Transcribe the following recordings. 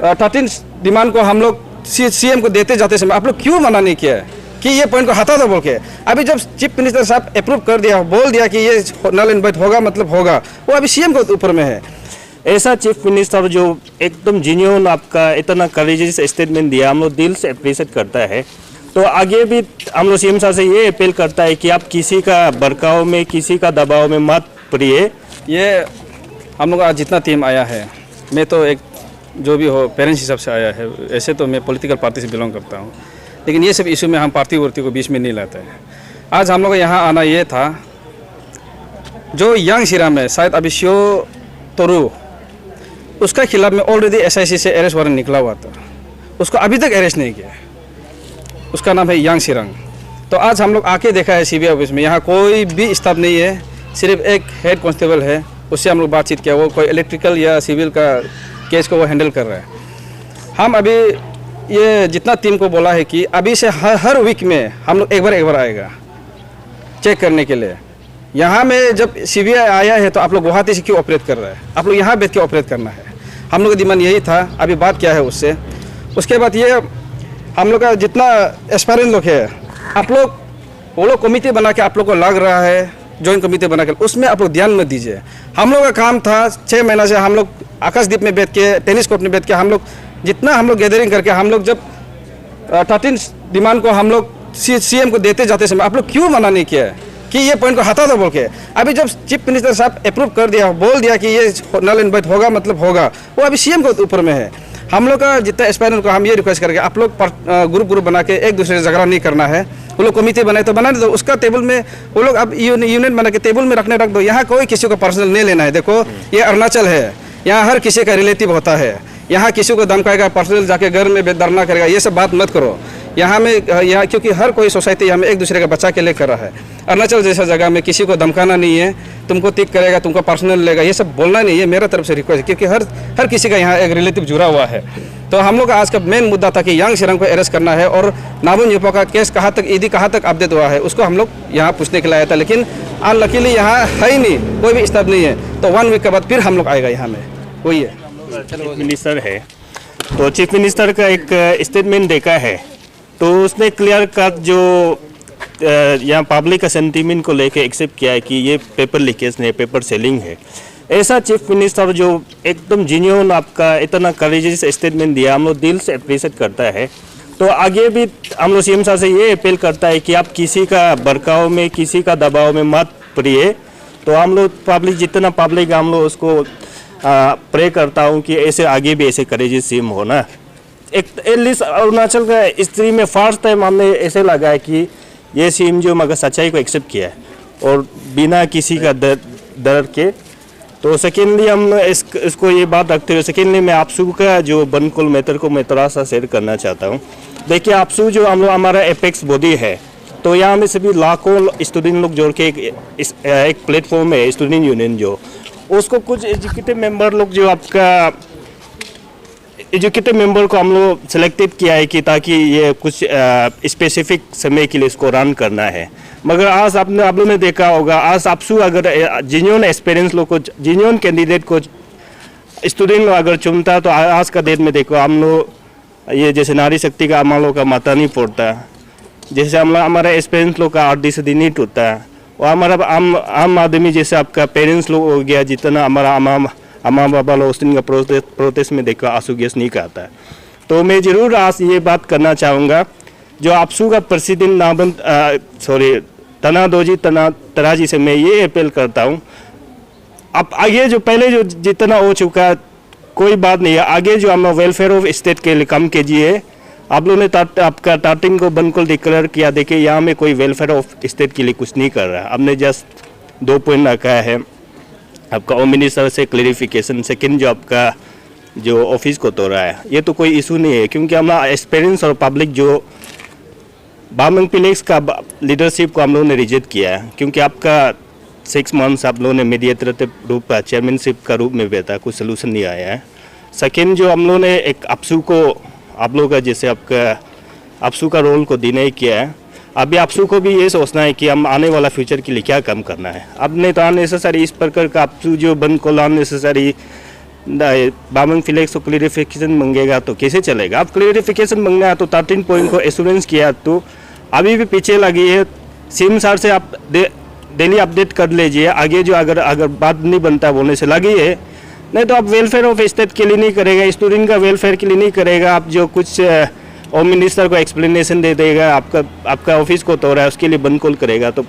13 demand को हम लोग सीएम को देते जाते समय आप लोग क्यों मना नहीं किया है कि ये पॉइंट को हटा दो बोल के? अभी जब चीफ मिनिस्टर साहब अप्रूव कर दिया, बोल दिया कि ये नल एंड वॉइड होगा मतलब होगा, वो अभी सीएम के ऊपर में है। ऐसा चीफ मिनिस्टर जो एकदम जेन्युइन आपका इतना करेजियस स्टेटमेंट दिया, हम लोग दिल से अप्रिशिएट करता है। तो आगे भी हम लोग सीएम साहब से ये अपील करता है कि आप किसी का भड़काव में, किसी का दबाव में मत पड़िए। ये हम लोग आज जितना टीम आया है, मैं तो एक जो भी हो पेरेंट्स हिसाब से आया है, ऐसे तो मैं पॉलिटिकल पार्टी से बिलोंग करता हूँ, लेकिन ये सब इशू में हम पार्टी वार्टी को बीच में नहीं लाते हैं। आज हम लोग का यहाँ आना ये था, जो यंग श्रीराम है शायद अभिषो तोरू, उसका खिलाफ में ऑलरेडी एसआईसी से अरेस्ट वारंट निकला हुआ था, उसको अभी तक अरेस्ट नहीं किया। उसका नाम है यांग सिरंग। तो आज हम लोग आके देखा है सीबीआई ऑफिस में, यहाँ कोई भी स्टाफ नहीं है, सिर्फ एक हेड कांस्टेबल है, उससे हम लोग बातचीत किया, वो कोई इलेक्ट्रिकल या सिविल का केस को वो हैंडल कर रहा है। हम अभी ये जितना टीम को बोला है कि अभी से हर वीक में हम लोग एक बार आएगा चेक करने के लिए। यहाँ में जब सीबीआई आया है तो आप लोग गुवाहाटी से क्यों ऑपरेट कर रहा है, आप लोग यहाँ बैठ के ऑपरेट करना है। हम लोग का डिमांड यही था, अभी बात क्या है उससे। उसके बाद ये हम लोग का जितना एस्पायरेंट लोग है, आप लोग वो लोग कमेटी बना के आप लोग को लग रहा है जॉइंट कमेटी बना के, उसमें आप लोग ध्यान मत दीजिए। हम लोग का काम था 6 महीना से हम लोग आकाशदीप में बैठ के, टेनिस कोर्ट में बैठ के हम लोग जितना हम लोग गैदरिंग करके, हम लोग जब 13 डिमांड को हम लोग सीएम को देते जाते समय आप लोग क्यों मना नहीं किया है कि ये पॉइंट को हटा दो बोल के? अभी जब चीफ मिनिस्टर साहब अप्रूव कर दिया, बोल दिया कि ये नल एंड वॉइड होगा मतलब होगा, वो अभी सीएम के ऊपर में है। हम लोग का जितना एस्पायरेंट को हम ये रिक्वेस्ट करके आप लोग ग्रुप बना के एक दूसरे से झगड़ा नहीं करना है। वो लोग कमेटी बनाए तो बना दो, उसका टेबल में वो लोग अब यूनियन बना के टेबल में रख दो। यहाँ कोई किसी को पर्सनल नहीं लेना है। देखो ये अरुणाचल है, यहाँ हर किसी का रिलेटिव होता है, यहाँ किसी को धमकाएगा, पर्सनल जाके घर में धरना करेगा, ये सब बात मत करो। यहाँ क्योंकि हर कोई सोसाइटी यहाँ में एक दूसरे का बचा के ले कर रहा है। अरुणाचल जैसा जगह में किसी को धमकाना नहीं है, तुमको टिक करेगा, तुमको पर्सनल लेगा, ये सब बोलना नहीं है। मेरा तरफ से रिक्वेस्ट है, क्योंकि हर किसी का यहाँ एक रिलेटिव जुड़ा हुआ है। तो हम लोग का आज का मेन मुद्दा था कि यांग सिरंग को अरेस्ट करना है, और नाबुन यूपा का केस कहाँ तक ईडी कहाँ तक अपडेट हुआ है उसको हम लोग यहाँ पूछने के लिए आया था। लेकिन अनलकीली यहाँ है ही नहीं, कोई भी स्टाफ नहीं है। तो 1 वीक के बाद फिर हम लोग आएगा यहाँ में, वही है। चीफ मिनिस्टर है, तो चीफ मिनिस्टर का एक स्टेटमेंट देखा है, तो उसने क्लियर कट जो यहाँ पब्लिक का सेंटीमेंट को लेके एक्सेप्ट किया है कि ये पेपर लीकेज नहीं, पेपर सेलिंग है। ऐसा चीफ मिनिस्टर जो एकदम जेन्युइन आपका इतना करेजियस स्टेटमेंट दिया, हम लोग दिल से अप्रिशिएट करता है। तो आगे भी हम लोग सीएम साहब से ये अपील करता है कि आप किसी का भड़काव में, किसी का दबाव में मत पड़िए। तो हम लोग पब्लिक, जितना पब्लिक हम लोग उसको प्रे करता हूँ कि ऐसे आगे भी ऐसे करेजियस सीएम होना। एक एटलीस्ट अरुणाचल का हिस्ट्री में फर्स्ट टाइम हमने ऐसे लगा है कि ये सीएम जो मगर सच्चाई को एक्सेप्ट किया है और बिना किसी का डर के। तो सेकेंडली हम इसको ये बात रखते हुए, सेकेंडली मैं आपसू का जो बनकुल मैटर को मैं थोड़ा सा शेयर करना चाहता हूँ। देखिए आपसू जो हम लोग हमारा एपेक्स बॉडी है, तो यहाँ में सभी लाखों स्टूडेंट लोग जोड़ के एक प्लेटफॉर्म है, स्टूडेंट यूनियन, जो उसको कुछ एजुकेटिव मेंबर लोग जो आपका एजुकेटिव मेंबर को हम लोग सेलेक्टेड किया है कि ताकि ये कुछ स्पेसिफिक समय के लिए इसको रन करना है। मगर आज आप लोगों ने देखा होगा, आज आपसू अगर जेन्युइन एक्सपीरियंस लोग को, जेन्युइन कैंडिडेट को स्टूडेंट लोग अगर चुनता, तो आज का डेट में देखो हम लोग ये जैसे नारी शक्ति का हम लोग का माता नहीं पड़ता, जैसे हमारा एक्सपीरियंस लोग का RD नहीं टूटता, और हमारा आम आदमी जैसे आपका पेरेंट्स लोग हो गया, जितना हमारा अम्मा बाबा लोग का प्रोटेस्ट में देखो आंसू गैस नहीं कहता है। तो मैं ज़रूर आज ये बात करना चाहूँगा, जो आपसू का प्रेसिडेंट तनादोजी तराजी से मैं ये अपील करता हूँ, अब आगे जो पहले जो जितना हो चुका कोई बात नहीं है, आगे जो हम वेलफेयर ऑफ स्टेट के लिए काम कीजिए। आप लोगों ने आपका टार्टिंग को बनकुल डिक्लेयर किया, देखिए यहाँ में कोई वेलफेयर ऑफ स्टेट के लिए कुछ नहीं कर रहा है। आपने जस्ट 2 पॉइंट रखा है, आपका होम मिनिस्टर से क्लेरिफिकेशन, सेकंड जो आपका जो ऑफिस को तोड़ा है, ये तो कोई इशू नहीं है, क्योंकि हमारा एक्सपीरियंस और पब्लिक जो बामंग पिलेक्स का लीडरशिप को हम लोगों ने रिजेक्ट किया है, क्योंकि आपका 6 मंथ्स आप लोगों ने मीडिएटर रूप का चेयरमैनशिप का रूप में बैठा, कुछ सोल्यूशन नहीं आया है। सेकेंड जो हम लोगों ने एक आपसू को, आप लोगों का जैसे आपका आपसू का रोल को डिनाई किया है, अभी आपसू को भी ये सोचना है कि हम आने वाला फ्यूचर के लिए क्या काम करना है। अब नहीं तो अननेसेसरी इस प्रकार का आपसू जो बन को अननेसेसरी बामंग फ्लेक्स को क्लियरिफिकेशन मांगेगा तो कैसे चलेगा। आप क्लियरिफिकेशन मांगना है तो 13 पॉइंट को एश्योरेंस किया तो अभी भी पीछे लगी है। सीएम सर से आप डेली अपडेट कर लीजिए, आगे जो अगर बात नहीं बनता बोलने से लगी है। नहीं तो आप वेलफेयर ऑफ स्टेट के लिए नहीं करेगा, स्टूडेंट का वेलफेयर के लिए नहीं करेगा, आप जो कुछ होम मिनिस्टर को एक्सप्लेनेशन दे देगा, आपका ऑफिस को तोड़ा है उसके लिए बंद कॉल करेगा, तो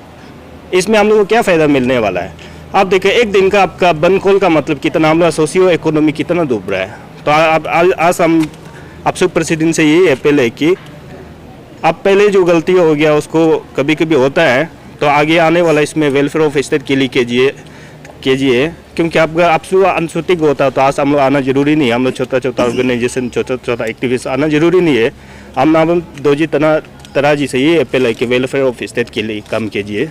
इसमें हम लोग को क्या फ़ायदा मिलने वाला है। आप देखिए एक दिन का आपका बंद कॉल का मतलब कितना, हमारा सोशियो इकोनॉमी कितना डूब रहा है। तो आज हम आपसे प्रेसिडेंट से यही अपील है कि आप पहले जो गलती हो गया उसको कभी कभी होता है, तो आगे आने वाला इसमें वेलफेयर ऑफ स्टेट के लिए कीजिए क्योंकि आपका आपसे अनशूटिंग होता है तो आज हम लोग आना जरूरी नहीं है। हम लोग छोटा ऑर्गेनाइजेशन छोटा एक्टिविस्ट आना जरूरी नहीं है। हम दोजी तराजी से ये अपील है कि वेलफेयर ऑफ स्टेट के लिए काम कीजिए।